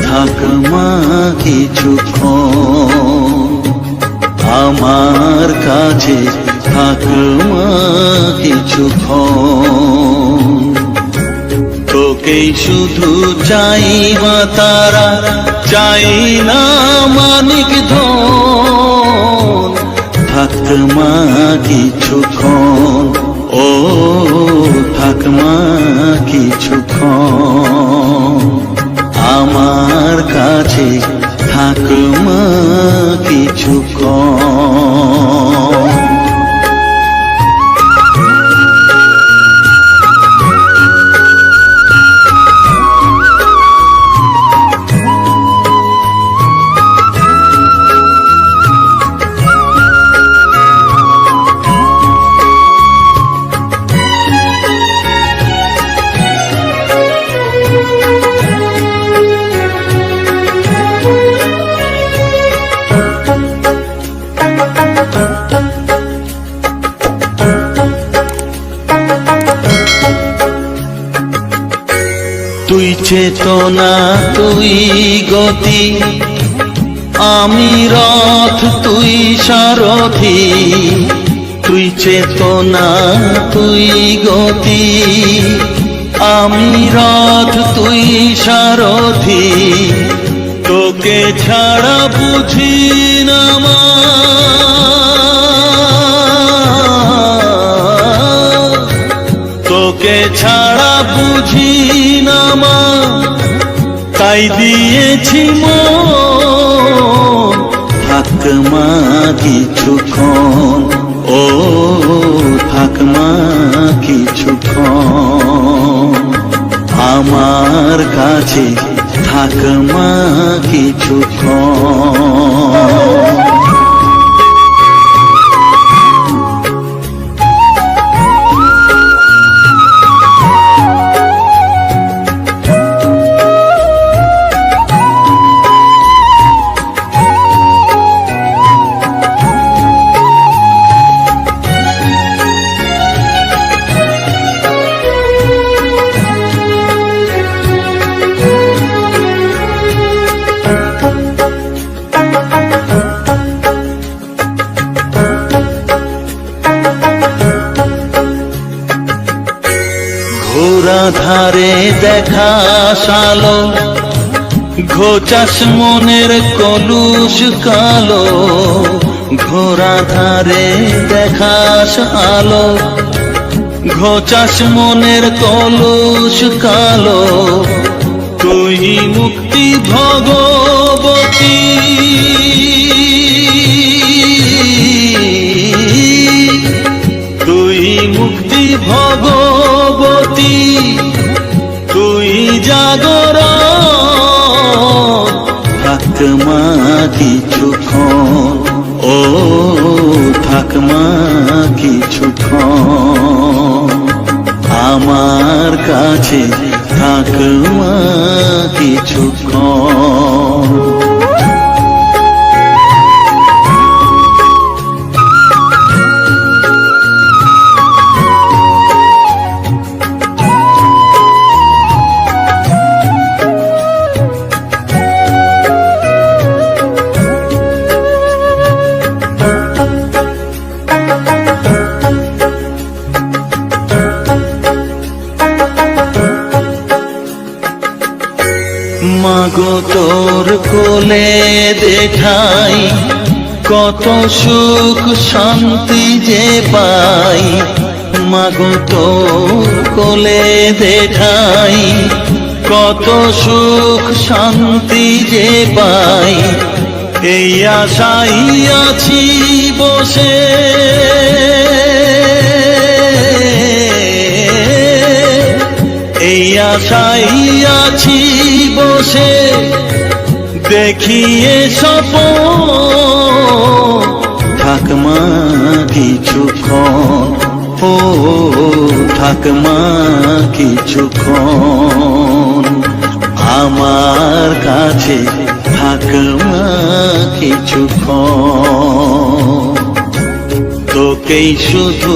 থাক মা কিছুক্ষণ, আমার কাছে থাক মা কিছুক্ষণ। তোকেই শুধু চাই মা তারা, চাই না মানিক ধন। থাক মা কিছুক্ষণ, ও থাক মা কিছুক্ষণ, আমার কাছে থাক মা কিছুক্ষণ। তুই চেতনা তুই গতি, আমি রথ তুই সারথি। তুই চেতনা তুই গতি, আমি রথ তুই সারথি। তোকে ছাড়া বুঝি না মা, তোকে ছাড়া বুঝি না মা, তাই দিয়েছি মন। থাক মা কিছুক্ষণ, ও থাক মা কিছুক্ষণ, আমার কাছে থাক মা কিছুক্ষণ। ঘোরা ধারে দেখা সালো, ঘোচাস মনের কলুষ কালো। ঘোরা ধারে দেখাস আলো, ঘোচাস মনের কলুষ কালো। তুই মুক্তি ভগবতী, তুই মুক্তি ভগবতী, তুই জাগরণ। থাক মা কিছুক্ষণ, ও থাক মা কিছুক্ষণ, আমার কাছে থাক মা কিছুক্ষণ। মাগো তোর কোলে দেখাই, কত সুখ শান্তি যে পাই। মাগো তোর কোলে দেখাই, কত সুখ শান্তি যে পাই। এই আশাই আছি বসে, আশাই আছি বসে দেখিয়ে স্বপন থাকমা কিছুক্ষণ ও থাকমা কিছুক্ষণ আমার কাছে থাকমা কিছুক্ষণ তোকেই শুধু